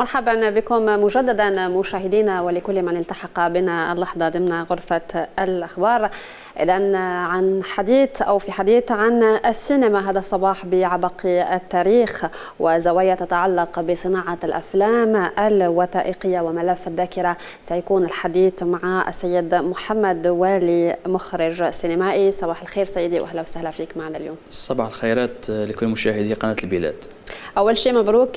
مرحبا بكم مجددا مشاهدينا ولكل من التحق بنا اللحظة ضمن غرفة الأخبار. إذن عن حديث أو في حديث عن السينما هذا الصباح بعبق التاريخ وزوايا تتعلق بصناعة الأفلام الوثائقية وملف الذاكرة، سيكون الحديث مع السيد محمد والي مخرج سينمائي. صباح الخير سيدي وأهلا وسهلا فيك معنا اليوم. صباح الخيرات لكل مشاهدي قناة البلاد. أول شيء مبروك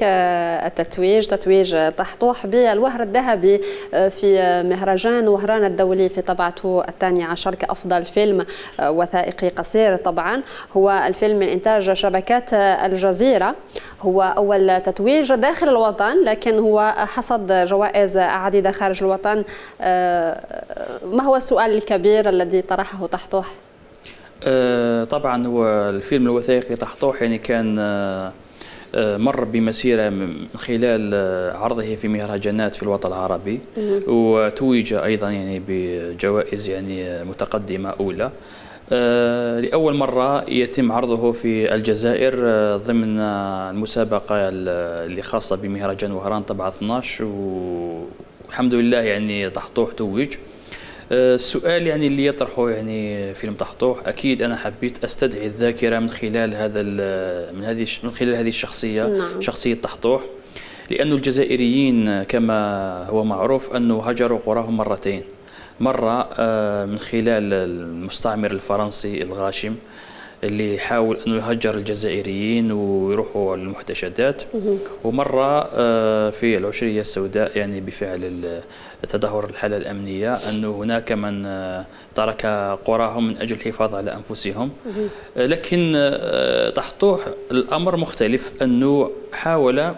تتويج طحطوح بالوهر الذهبي في مهرجان وهران الدولي في طبعته 12 كأفضل فيلم وثائقي قصير. طبعا هو الفيلم من إنتاج شبكات الجزيرة، هو أول تتويج داخل الوطن لكن هو حصد جوائز عديدة خارج الوطن. ما هو السؤال الكبير الذي طرحه طحطوح؟ طبعا هو الفيلم الوثائقي طحطوح يعني كان مر بمسيرة من خلال عرضه في مهرجانات في الوطن العربي، وتوج أيضا يعني بجوائز يعني متقدمة أولى. لأول مرة يتم عرضه في الجزائر ضمن المسابقة اللي خاصة بمهرجان وهران طبعا 12، والحمد لله يعني طحطوح توج. السؤال يعني اللي يطرحه يعني فيلم طحطوح، اكيد انا حبيت استدعي الذاكره من خلال هذه الشخصيه. نعم. شخصيه طحطوح، لأن الجزائريين كما هو معروف انه هجروا قراهم مرتين، مره من خلال المستعمر الفرنسي الغاشم اللي حاول انه يهجر الجزائريين ويروحوا للمحتشدات، ومره في العشريه السوداء يعني بفعل تدهور الحاله الامنيه انه هناك من ترك قراهم من اجل الحفاظ على انفسهم. لكن طحطوح الامر مختلف، انه حاول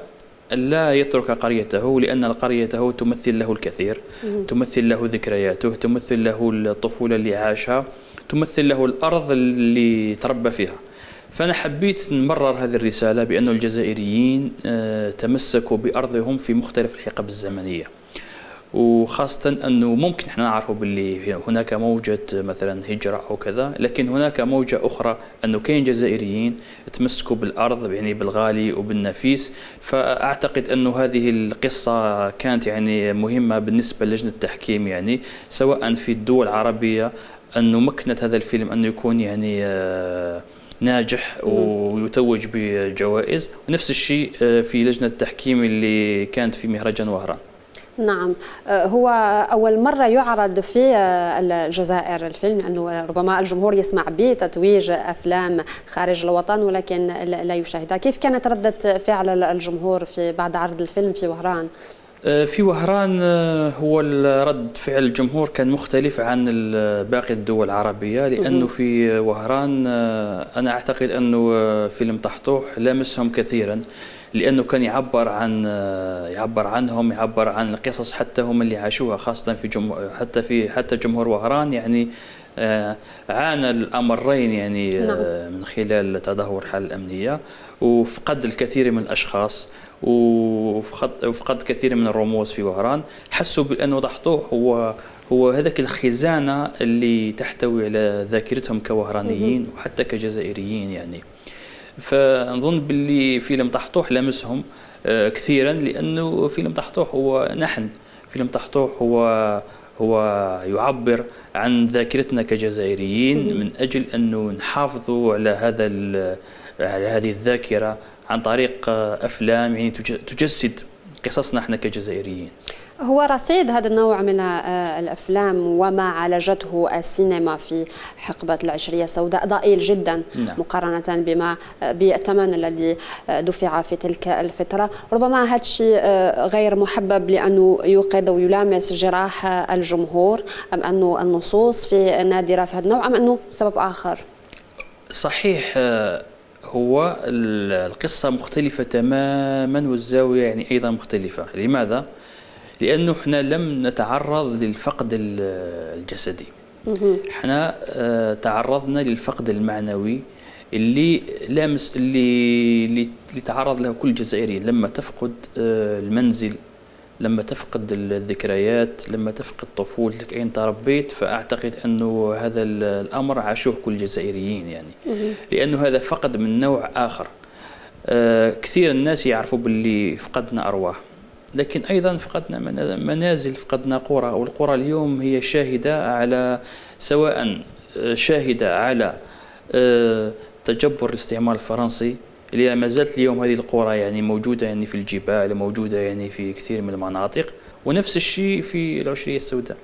لا يترك قريته، لأن قريته تمثل له الكثير، تمثل له ذكرياته، تمثل له الطفولة اللي عاشها، تمثل له الأرض اللي تربى فيها. فأنا حبيت نمرر هذه الرسالة بأن الجزائريين تمسكوا بأرضهم في مختلف الحقب الزمنية، وخاصة أنه ممكن احنا نعرفوا باللي هناك موجة مثلا هجرة أو كذا، لكن هناك موجة أخرى أنه كاين جزائريين تمسكوا بالأرض يعني بالغالي وبالنفيس. فأعتقد أنه هذه القصة كانت يعني مهمة بالنسبة للجنة التحكيم، يعني سواء في الدول العربية أنه مكنت هذا الفيلم أنه يكون يعني ناجح ويتوج بجوائز، ونفس الشيء في لجنة التحكيم اللي كانت في مهرجان وهران. نعم، هو أول مرة يعرض في الجزائر الفيلم، لأنه ربما الجمهور يسمع بتتويج أفلام خارج الوطن ولكن لا يشاهدها. كيف كانت ردة فعل الجمهور بعد عرض الفيلم في وهران؟ في وهران هو رد فعل الجمهور كان مختلف عن باقي الدول العربية، لأنه في وهران أنا أعتقد أنه فيلم طحطوح لامسهم كثيرا، لأنه كان يعبر عنهم، يعبر عن القصص حتى هم اللي عاشوها، خاصة في حتى جمهور وهران يعني عانى الأمرين يعني من خلال تدهور الحالة الأمنية وفقد الكثير من الأشخاص وفقد كثير من الرموز في وهران. حسوا بأنه طحطوح هو هذاك الخزانة اللي تحتوي على ذاكرتهم كوهرانيين وحتى كجزائريين يعني. فنظن باللي فيلم طحطوح لمسهم كثيرا، لأنه فيلم طحطوح هو نحن، فيلم طحطوح هو يعبر عن ذاكرتنا كجزائريين من أجل أنه نحافظوا على على هذه الذاكرة عن طريق أفلام يعني تجسد قصصنا احنا كجزائريين. هو رصيد هذا النوع من الأفلام وما عالجته السينما في حقبة العشرية السوداء ضئيل جدا. نعم. مقارنة بالثمن الذي دفع في تلك الفترة. ربما هذا الشيء غير محبب لأنه يوقظ ويلامس جراح الجمهور، أم أنه النصوص في نادرة في هذا النوع، أم أنه سبب آخر؟ صحيح، هو القصة مختلفة تماما والزاوية يعني أيضا مختلفة. لماذا؟ لأنه احنا لم نتعرض للفقد الجسدي، احنا تعرضنا للفقد المعنوي اللي لامس اللي تعرض له كل جزائري لما تفقد المنزل، لما تفقد الذكريات، لما تفقد طفولتك أين تربيت. فأعتقد أنه هذا الأمر عاشوه كل الجزائريين يعني، لأنه هذا فقد من نوع آخر. كثير الناس يعرفوا باللي فقدنا أرواح، لكن أيضا فقدنا منازل، فقدنا قرى، والقرى اليوم هي شاهدة على، سواء شاهدة على تجبر الاستعمار الفرنسي، اللي ما زالت اليوم هذه القرى يعني موجودة يعني في الجبال، موجودة يعني في كثير من المناطق، ونفس الشيء في العشرية السوداء.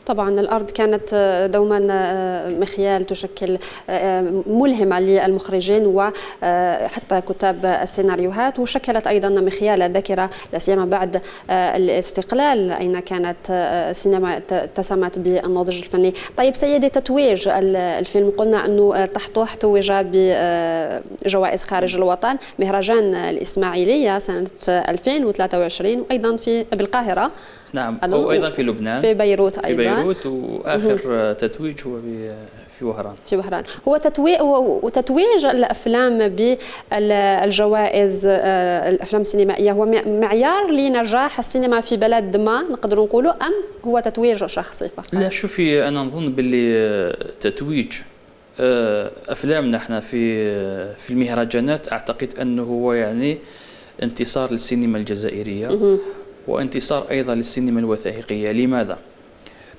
طبعا الأرض كانت دوما مخيال تشكل ملهمة للمخرجين وحتى كتاب السيناريوهات، وشكلت أيضا مخيال الذاكرة لا سيما بعد الاستقلال، أين كانت السينما اتسمت بالنضج الفني. طيب سيدي، تتويج الفيلم، قلنا أنه تحتوح توج بجوائز خارج الوطن، مهرجان الإسماعيلية سنة 2023، وأيضا بالقاهرة. نعم، وأيضا في لبنان، في بيروت أيضا. في بيروت، وآخر تتويج هو في وهران. في وهران. هو تتويج الأفلام بالجوائز، الأفلام السينمائية، هو معيار لنجاح السينما في بلد ما نقدر نقوله، أم هو تتويج شخصي فقط؟ لا، شوفي، أنا نظن باللي تتويج أفلامنا احنا في المهرجانات، أعتقد أنه هو يعني انتصار للسينما الجزائرية، وانتصار أيضا للسينما الوثائقية. لماذا؟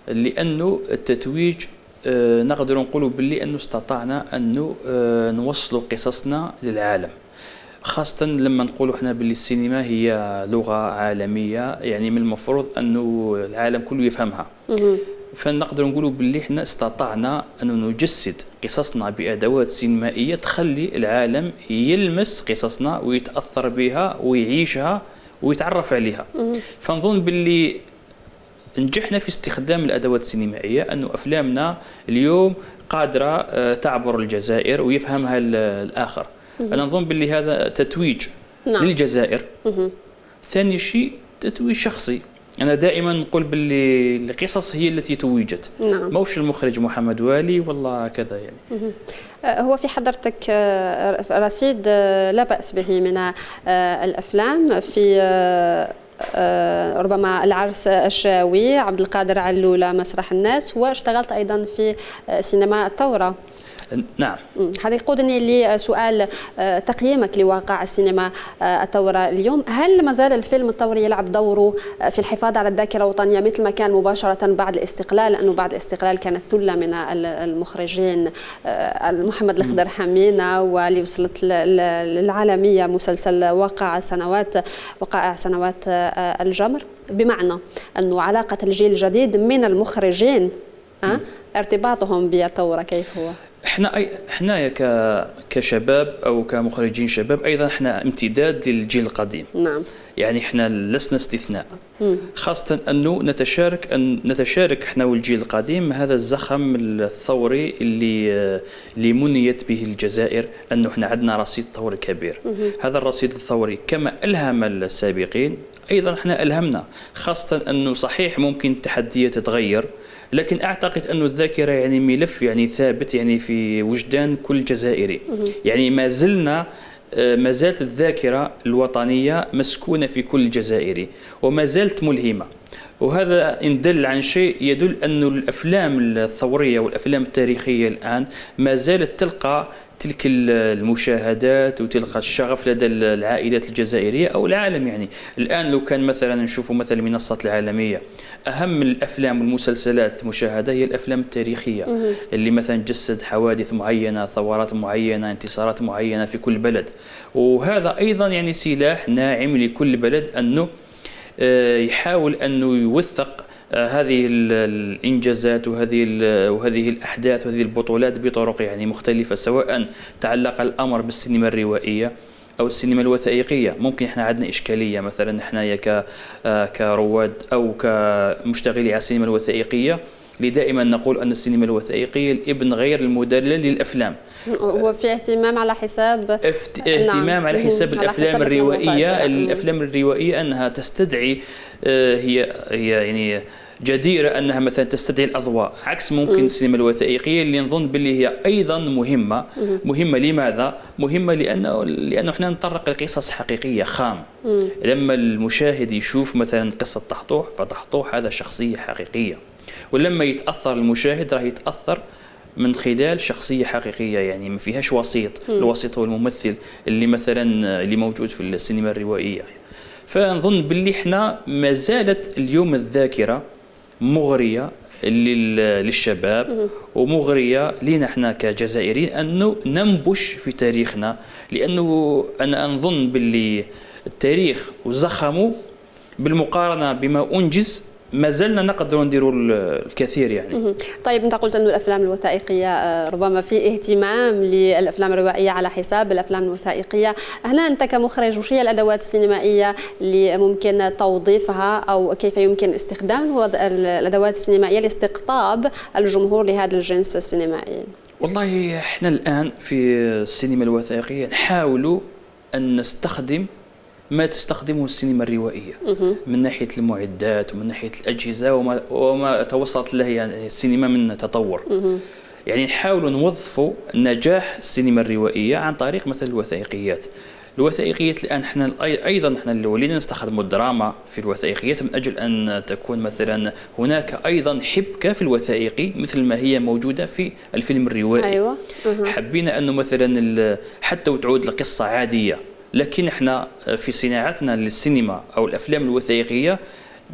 لأنه التتويج نقدر نقول باللي أنه استطعنا أنه نوصل قصصنا للعالم، خاصة لما نقولوا احنا باللي السينما هي لغة عالمية، يعني من المفروض أنه العالم كله يفهمها. فنقدر نقولوا باللي احنا استطعنا أن نجسد قصصنا بأدوات سينمائية تخلي العالم يلمس قصصنا ويتأثر بها ويعيشها ويتعرف عليها. فنظن باللي نجحنا في استخدام الأدوات السينمائية، أنه أفلامنا اليوم قادرة تعبر الجزائر ويفهمها الآخر. أنا نظن باللي هذا تتويج للجزائر. ثاني شيء تتويج شخصي، أنا دائما نقول باللي القصص هي التي توجت، موش المخرج محمد والي والله كذا يعني. هو في حضرتك رصيد لا بأس به من الأفلام، في ربما العرس الشاوي، عبد القادر علولة، مسرح الناس، واشتغلت أيضا في سينما الثورة. نعم. هذا يقودني لسؤال تقييمك لواقع السينما الثورة اليوم. هل ما زال الفيلم الثوري يلعب دوره في الحفاظ على الذاكرة الوطنية مثل ما كان مباشرة بعد الاستقلال؟ لأنه بعد الاستقلال كانت ثلة من المخرجين، محمد الخضر حمينة، واللي وصلت للعالمية مسلسل وقائع سنوات الجمر، بمعنى أنه علاقة الجيل الجديد من المخرجين ارتباطهم بالثورة كيف هو؟ احنا كشباب او كمخرجين شباب ايضا احنا امتداد للجيل القديم. نعم. يعني احنا لسنا استثناء، خاصة انه نتشارك احنا والجيل القديم هذا الزخم الثوري اللي منيت به الجزائر، انه احنا عندنا رصيد ثوري كبير. هذا الرصيد الثوري كما الهم السابقين ايضا احنا الهمنا، خاصة انه صحيح ممكن التحديات تتغير، لكن أعتقد أن الذاكرة يعني ملف يعني ثابت يعني في وجدان كل جزائري. يعني ما زالت الذاكرة الوطنية مسكونة في كل جزائري، وما زالت ملهمة. وهذا إن دل عن شيء يدل أن الأفلام الثورية والأفلام التاريخية الآن ما زالت تلقى تلك المشاهدات وتلقى الشغف لدى العائلات الجزائرية أو العالم. يعني الآن لو كان مثلا نشوفوا مثلا المنصات العالمية، أهم الأفلام والمسلسلات مشاهدة هي الأفلام التاريخية اللي مثلا جسد حوادث معينة، ثورات معينة، انتصارات معينة في كل بلد. وهذا أيضا يعني سلاح ناعم لكل بلد أنه يحاول أنه يوثق هذه الإنجازات وهذه الأحداث وهذه البطولات بطرق يعني مختلفة، سواء تعلق الأمر بالسينما الروائية أو السينما الوثائقية. ممكن إحنا عندنا إشكالية مثلا إحنا كرواد أو كمشتغلي على السينما الوثائقية، دائما نقول أن السينما الوثائقية الابن غير المدلل للأفلام. وفي اهتمام على حساب اهتمام على حساب الأفلام الروائية. الأفلام الروائية أنها تستدعي هي يعني جديرة أنها مثلا تستدعي الأضواء، عكس ممكن السينما الوثائقية اللي نظن باللي هي أيضا مهمة. لماذا؟ مهمة لأنه احنا نطرق لقصص حقيقية خام. لما المشاهد يشوف مثلا قصة تحتوح، فتحتوح هذا شخصية حقيقية، ولما يتأثر المشاهد راح يتأثر من خلال شخصية حقيقية، يعني ما فيهاش وسيط. الوسيط هو الممثل اللي مثلا اللي موجود في السينما الروائية. فنظن باللي احنا ما زالت اليوم الذاكره مغريه للشباب ومغريه لنا احنا كجزائريين انه ننبش في تاريخنا، لانه انا نظن باللي التاريخ وزخمه بالمقارنه بما انجز ما زلنا نقدر نديروا الكثير يعني. طيب انت قلت انه الافلام الوثائقيه ربما في اهتمام للافلام الروائيه على حساب الافلام الوثائقيه، هنا انت كمخرج وش هي الادوات السينمائيه اللي ممكن توظيفها او كيف يمكن استخدام الادوات السينمائيه لاستقطاب الجمهور لهذا الجنس السينمائي؟ والله احنا الان في السينما الوثائقيه نحاول ان نستخدم ما تستخدمه السينما الروائية من ناحية المعدات ومن ناحية الأجهزة وما توصلت له يعني السينما من تطور. يعني نحاول نوظفوا نجاح السينما الروائية عن طريق مثل الوثائقيات. الوثائقيات الآن احنا أيضا احنا ولينا نستخدم الدراما في الوثائقيات من أجل أن تكون مثلا هناك أيضا حبكة في الوثائقي مثل ما هي موجودة في الفيلم الروائي. أيوة. حبينا أنه مثلا حتى وتعود القصة عادية، لكن احنا في صناعتنا للسينما او الافلام الوثائقيه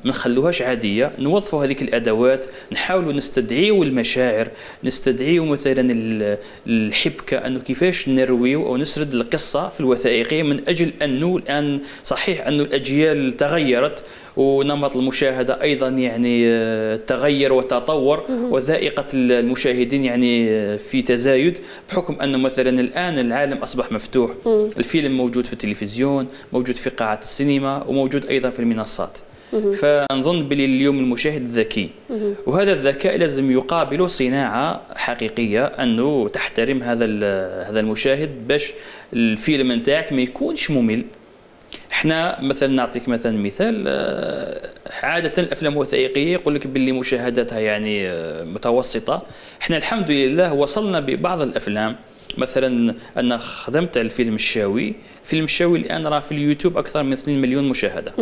ما نخلوهاش عاديه، نوظفوا هذيك الادوات، نحاولوا نستدعيوا المشاعر، نستدعيوا مثلا الحبكه، انه كيفاش نرويو او نسرد القصه في الوثائقيه من اجل انه الان صحيح انه الاجيال تغيرت ونمط المشاهده ايضا يعني تغير وتطور وذائقه المشاهدين يعني في تزايد، بحكم انه مثلا الان العالم اصبح مفتوح، الفيلم موجود في التلفزيون، موجود في قاعات السينما، وموجود ايضا في المنصات. فنظن بلي اليوم المشاهد ذكي، وهذا الذكاء لازم يقابله صناعة حقيقية أنه تحترم هذا المشاهد باش الفيلم نتاعك ما يكونش ممل. احنا مثلا نعطيك مثال عادة الأفلام الوثائقية يقول لك باللي مشاهداتها يعني متوسطة. احنا الحمد لله وصلنا ببعض الأفلام، مثلا أنا خدمت على الفيلم الشاوي، فيلم الشاوي الآن راه في اليوتيوب أكثر من 2 مليون مشاهدة.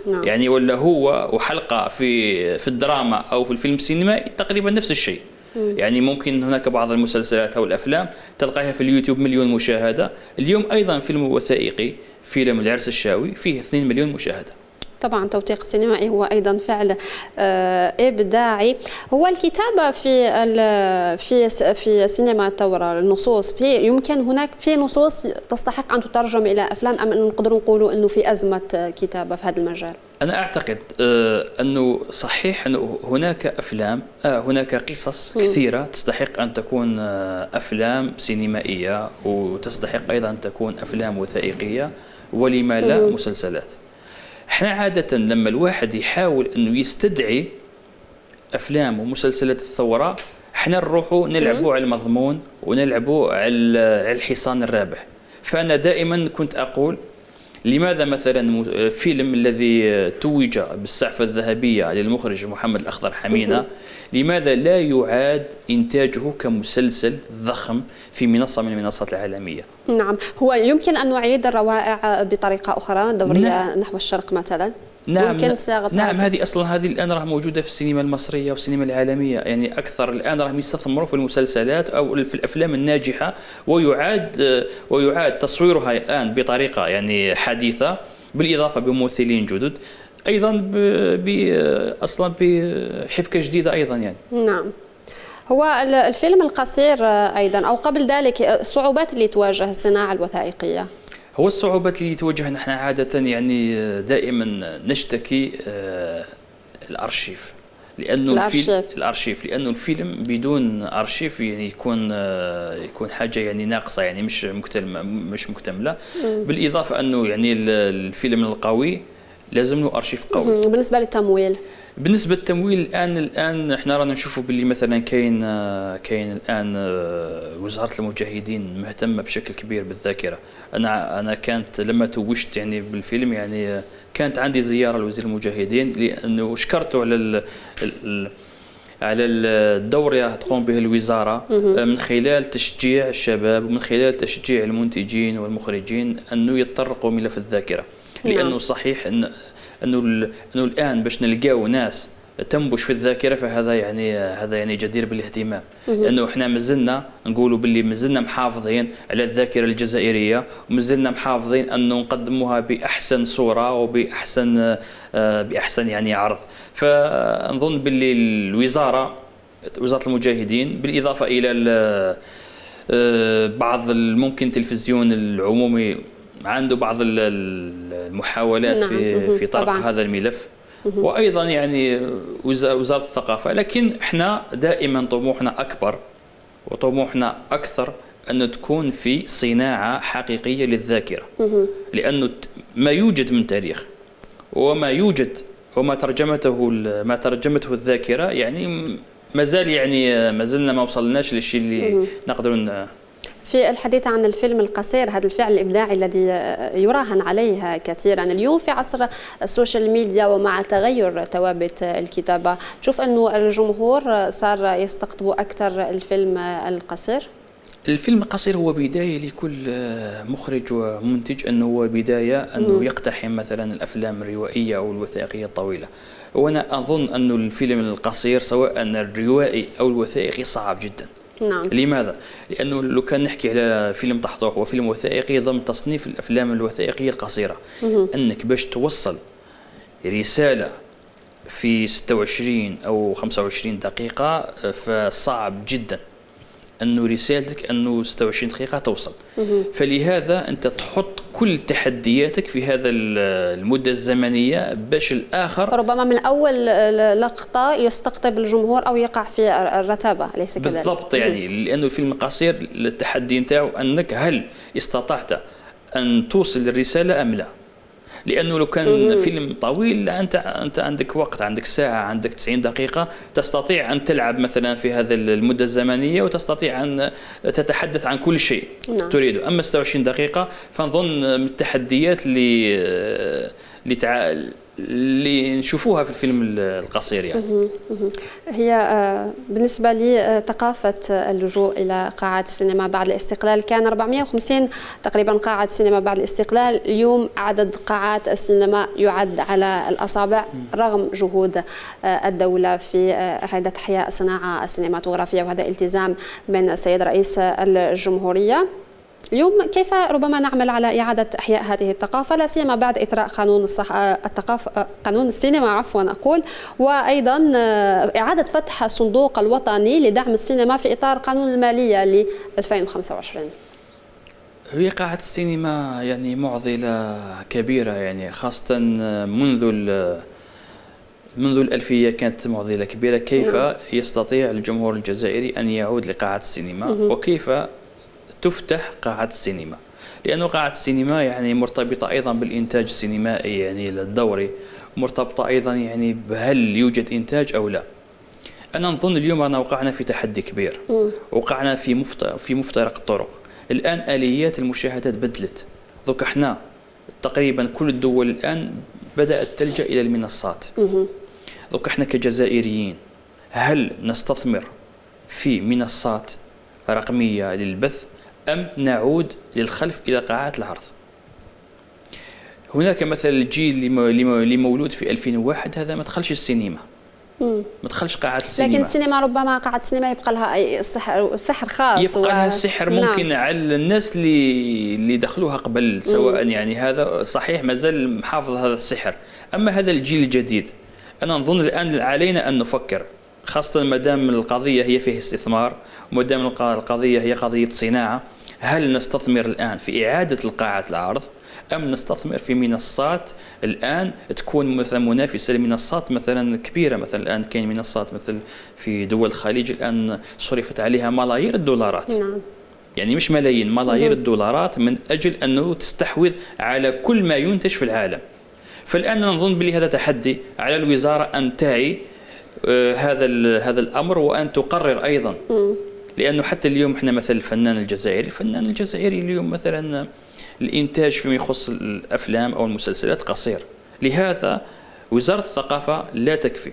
يعني ولا هو وحلقة في الدراما أو في الفيلم السينمائي تقريبا نفس الشيء. يعني ممكن هناك بعض المسلسلات أو الأفلام تلقاها في اليوتيوب مليون مشاهدة. اليوم أيضا فيلم وثائقي فيلم العرس الشاوي فيه 2 مليون مشاهدة. طبعا التوثيق السينمائي هو ايضا فعل ابداعي. هو الكتابه في سينما الثوره، النصوص يمكن هناك في نصوص تستحق ان تترجم الى افلام، ام نقدر نقولوا انه في ازمه كتابه في هذا المجال؟ انا اعتقد انه صحيح انه هناك افلام هناك قصص كثيره تستحق ان تكون افلام سينمائيه، وتستحق ايضا ان تكون افلام وثائقيه، ولما لا مسلسلات. احنا عادة لما الواحد يحاول انه يستدعي افلام ومسلسلات الثورة، احنا نروحوا نلعبوا على المضمون ونلعبوا على الحصان الرابح. فانا دائما كنت اقول لماذا مثلا فيلم الذي توج بالسعفة الذهبية للمخرج محمد الأخضر حمينة لماذا لا يعاد إنتاجه كمسلسل ضخم في منصة من المنصات العالمية؟ نعم، هو يمكن أن نعيد الروائع بطريقة أخرى دورية. نعم. نحو الشرق مثلا. نعم، نعم، هذه أصلا هذه الآن راه موجودة في السينما المصرية والسينما العالمية، يعني أكثر الآن راه يستثمروا في المسلسلات أو في الأفلام الناجحة، ويعاد تصويرها الآن بطريقة يعني حديثة، بالإضافة بممثلين جدد، أيضا أصلا بحبكة جديدة أيضا يعني. نعم. هو الفيلم القصير أيضا أو قبل ذلك الصعوبات اللي تواجه الصناعة الوثائقية. هو الصعوبات اللي تواجهنا احنا عادة يعني دائما نشتكي الأرشيف، لأنه الأرشيف لأنه الفيلم بدون أرشيف يعني يكون حاجة يعني ناقصة، يعني مش مكتملة. بالإضافة أنه يعني الفيلم القوي لازم له أرشيف قوي. بالنسبة للتمويل، بالنسبة للتمويل الآن احنا رانا نشوفوا باللي مثلا كاين الآن وزارة المجاهدين مهتمة بشكل كبير بالذاكرة. أنا كانت لما توجت يعني بالفيلم يعني كانت عندي زيارة لوزير المجاهدين، لأنه شكرته على الدور اللي تقوم به الوزارة من خلال تشجيع الشباب ومن خلال تشجيع المنتجين والمخرجين أنه يتطرقوا ملف الذاكرة. لأنه صحيح أنه الآن باش نلقاو ناس تنبش في الذاكرة، فهذا يعني هذا يعني جدير بالاهتمام، لأنه احنا مازلنا نقولوا باللي مازلنا محافظين على الذاكرة الجزائرية، ومازلنا محافظين أنه نقدموها بأحسن صورة بأحسن يعني عرض. فنظن باللي وزارة المجاهدين بالإضافة إلى بعض ممكن التلفزيون العمومي عنده بعض المحاولات في طرق طبعاً. هذا الملف، وأيضا يعني وزارة الثقافة. لكن احنا دائما طموحنا أكبر وطموحنا أكثر أن تكون في صناعة حقيقية للذاكرة، لأنه ما يوجد من تاريخ وما ترجمته الذاكرة يعني ما زلنا ما وصلناش للشيء اللي نقدر. في الحديث عن الفيلم القصير، هذا الفعل الإبداعي الذي يراهن عليه كثيرا اليوم في عصر السوشيال ميديا ومع تغير توابت الكتابة، شوف أنه الجمهور صار يستقطب أكثر الفيلم القصير؟ الفيلم القصير هو بداية لكل مخرج ومنتج، أنه هو بداية أنه يقتحم مثلا الأفلام الروائية أو الوثائقية الطويلة. وأنا أظن أنه الفيلم القصير سواء الروائي أو الوثائقي صعب جدا. نعم. لماذا؟ لأنه لو كان نحكي على فيلم طحطوح وفيلم وثائقي ضمن تصنيف الأفلام الوثائقية القصيرة، أنك باش توصل رسالة في 26 أو 25 دقيقة فصعب جدا أنه رسالتك أنه 26 دقيقة توصل. فلهذا أنت تحط كل تحدياتك في هذا المدة الزمنية باش الآخر ربما من أول لقطة يستقطب الجمهور أو يقع في الرتابة، أليس كذلك؟ بالضبط. يعني لأنه الفيلم القصير التحدي نتاعو أنك هل استطعت أن توصل الرسالة أم لا. لأنه لو كان فيلم طويل أنت عندك وقت، عندك ساعة، عندك 90 دقيقة، تستطيع أن تلعب مثلا في هذه المدة الزمنية وتستطيع أن تتحدث عن كل شيء تريده. أما 26 دقيقة فنظن من التحديات اللي نشوفوها في الفيلم القصير. يعني هي بالنسبة لي ثقافة اللجوء إلى قاعات السينما بعد الاستقلال، كان 450 تقريبا قاعة سينما بعد الاستقلال، اليوم عدد قاعات السينما يعد على الأصابع رغم جهود الدولة في إعادة إحياء الصناعة السينماتوغرافية، وهذا التزام من السيد رئيس الجمهورية. اليوم كيف ربما نعمل على إعادة إحياء هذه الثقافة، لا سيما بعد إطراء قانون السينما أقول، وأيضا إعادة فتح الصندوق الوطني لدعم السينما في إطار قانون المالية ل 2025؟ هي قاعة السينما يعني معضلة كبيرة، يعني خاصة منذ الألفية كانت معضلة كبيرة. كيف يستطيع الجمهور الجزائري أن يعود لقاعة السينما، وكيف تفتح قاعة السينما؟ لأنه قاعة السينما يعني مرتبطة أيضا بالإنتاج السينمائي يعني الدوري، مرتبطة أيضا يعني بهل يوجد إنتاج أو لا. أنا نظن اليوم أنا وقعنا في تحدي كبير، وقعنا في مفترق الطرق. الآن آليات المشاهدات بدلت، دوك احنا تقريبا كل الدول الآن بدأت تلجأ إلى المنصات. دوك احنا كجزائريين هل نستثمر في منصات رقمية للبث أم نعود للخلف إلى قاعات العرض؟ هناك مثلا الجيل اللي مولود في 2001 هذا ما دخلش السينما، ما دخلش قاعة السينما. لكن السينما ربما قاعة السينما يبقى لها أي سحر خاص، يبقى لها سحر ممكن على الناس اللي دخلوها قبل، سواء يعني هذا صحيح مازال محافظ هذا السحر. أما هذا الجيل الجديد أنا نظن الآن علينا أن نفكر، خاصة ما دام القضية هي فيه استثمار وما دام القضية هي قضية صناعة، هل نستثمر الآن في إعادة القاعة العرض أم نستثمر في منصات الآن تكون مثلا منافسة لمنصات مثلا كبيرة؟ مثلا الآن كاين منصات مثل في دول الخليج الآن صرفت عليها ملايير الدولارات. يعني مش ملايين، ملايير الدولارات من أجل أنه تستحوذ على كل ما ينتج في العالم. فالآن نظن بلي هذا تحدي على الوزارة أن تعي هذا الأمر وأن تقرر أيضا. لأنه حتى اليوم احنا مثل الفنان الجزائري اليوم مثلا الإنتاج فيما يخص الأفلام أو المسلسلات قصير. لهذا وزارة الثقافة لا تكفي،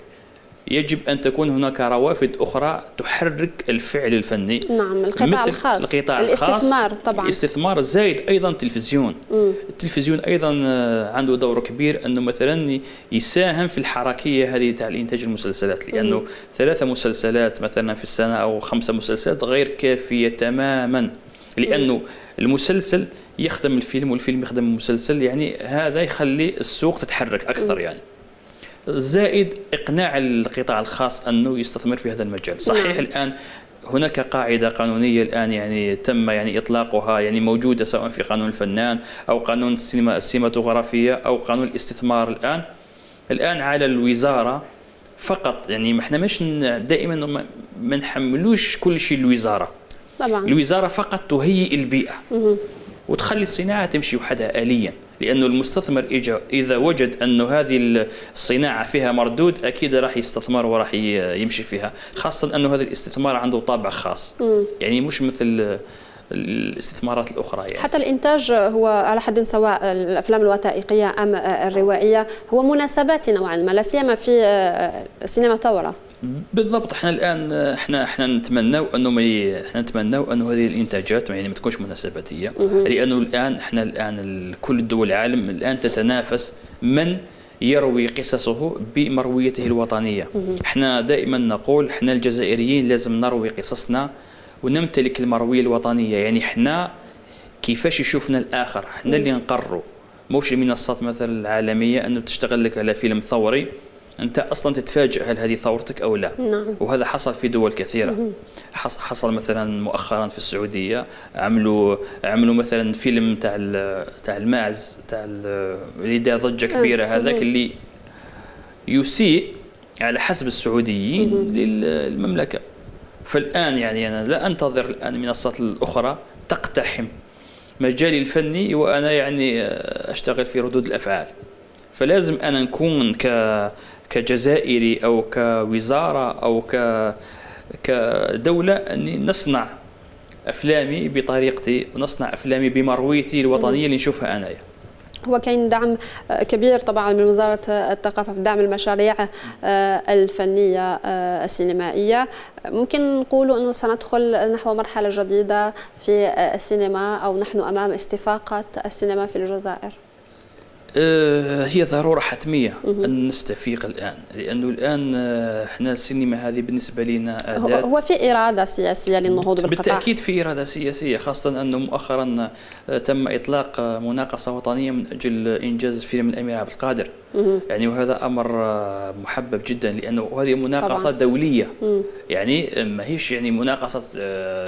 يجب أن تكون هناك روافد أخرى تحرك الفعل الفني. نعم، القطاع الخاص، الاستثمار طبعا، الاستثمار زائد أيضا التلفزيون. التلفزيون أيضا عنده دور كبير، أنه مثلا يساهم في الحركية هذه تاع الإنتاج المسلسلات، لأنه 3 مسلسلات مثلا في السنة أو 5 مسلسلات غير كافية تماما، لأنه المسلسل يخدم الفيلم والفيلم يخدم المسلسل، يعني هذا يخلي السوق تتحرك أكثر يعني. زائد إقناع القطاع الخاص أنه يستثمر في هذا المجال. صحيح الآن هناك قاعدة قانونية الآن يعني تم يعني إطلاقها، يعني موجودة سواء في قانون الفنان أو قانون السينماتوغرافية أو قانون الاستثمار. الآن على الوزارة فقط، يعني احنا مش دائما ما نحملوش كل شيء الوزارة. طبعا الوزارة فقط تهيئ البيئة وتخلي الصناعة تمشي وحدها آليا، لأنه المستثمر إذا وجد أنه هذه الصناعة فيها مردود أكيد راح يستثمر وراح يمشي فيها، خاصة أنه هذا الاستثمار عنده طابع خاص، يعني مش مثل الاستثمارات الأخرى يعني. حتى الإنتاج هو على حد سواء الأفلام الوثائقية أم الروائية هو مناسبات نوعا ما، لا سيما في السينما الثورة. بالضبط. احنا الان احنا نتمنوا انه هذه الانتاجات يعني ما تكونش مناسباتيه، لانه الان كل الدول العالم الان تتنافس من يروي قصصه بمرويته الوطنيه. احنا دائما نقول احنا الجزائريين لازم نروي قصصنا ونمتلك المرويه الوطنيه، يعني احنا كيفاش يشوفنا الاخر، احنا اللي نقرروا، موش المنصات مثلا العالميه انه تشتغل لك على فيلم ثوري أنت أصلا تتفاجئ هل هذه ثورتك أو لا. نعم. وهذا حصل في دول كثيرة. حصل مثلا مؤخرا في السعودية عملوا مثلا فيلم تاع الماعز تاع اللي دار ضجة كبيرة، هذاك اللي يسيء على حسب السعوديين للمملكة. فالآن يعني أنا لا أنتظر الآن المنصات الأخرى تقتحم مجالي الفني وأنا يعني أشتغل في ردود الأفعال. فلازم أنا نكون كجزائري أو كوزارة أو كدولة أني نصنع أفلامي بطريقتي ونصنع أفلامي بمرويتي الوطنية اللي نشوفها أنايا. هو كاين دعم كبير طبعا من وزارة الثقافة في دعم المشاريع الفنية السينمائية. ممكن نقولوا أنه سندخل نحو مرحلة جديدة في السينما، أو نحن أمام استفاقة السينما في الجزائر؟ هي ضرورة حتمية أن نستفيق الآن، لأنه الآن احنا السينما هذه بالنسبة لنا أداة. هو في إرادة سياسية للنهوض بالقطاع؟ بالتأكيد في إرادة سياسية، خاصة أنه مؤخرا تم إطلاق مناقصة وطنية من أجل إنجاز فيلم الأمير عبد القادر. يعني وهذا أمر محبب جدا، لأنه هذه مناقصة طبعا دولية. يعني ما هيش يعني مناقصة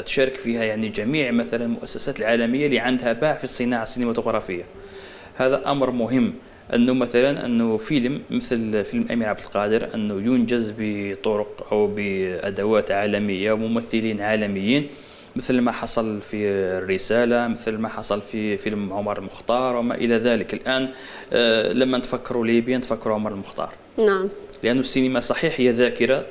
تشارك فيها يعني جميع مثلا المؤسسات العالمية اللي عندها باع في الصناعة السينماتوغرافية. هذا أمر مهم، أنه مثلا أنه فيلم مثل فيلم أمير عبد القادر أنه ينجز بطرق أو بأدوات عالمية وممثلين عالميين، مثل ما حصل في الرسالة، مثل ما حصل في فيلم عمر المختار وما إلى ذلك. الآن لما نفكروا ليبيا نفكروا عمر المختار. نعم. لأنه السينما صحيح هي ذاكرة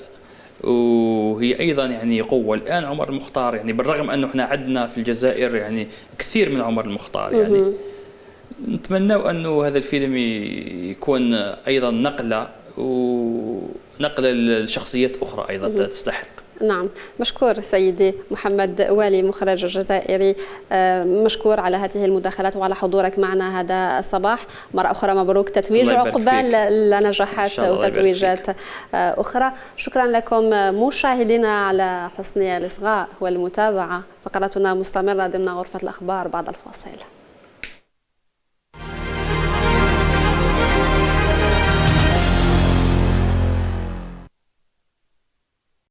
وهي أيضا يعني قوة. الآن عمر المختار يعني بالرغم أنه احنا عندنا في الجزائر يعني كثير من عمر المختار، يعني نتمنى أنه هذا الفيلم يكون أيضا نقلة لشخصيات أخرى أيضا تستحق. نعم، مشكور سيدي محمد والي مخرج جزائري، مشكور على هذه المداخلات وعلى حضورك معنا هذا الصباح. مرة أخرى مبروك تتويج عقبال لنجاحات وتتويجات أخرى. شكرا لكم مشاهدينا على حسن الإصغاء والمتابعة. فقرتنا مستمرة ضمن غرفة الأخبار بعد الفاصل.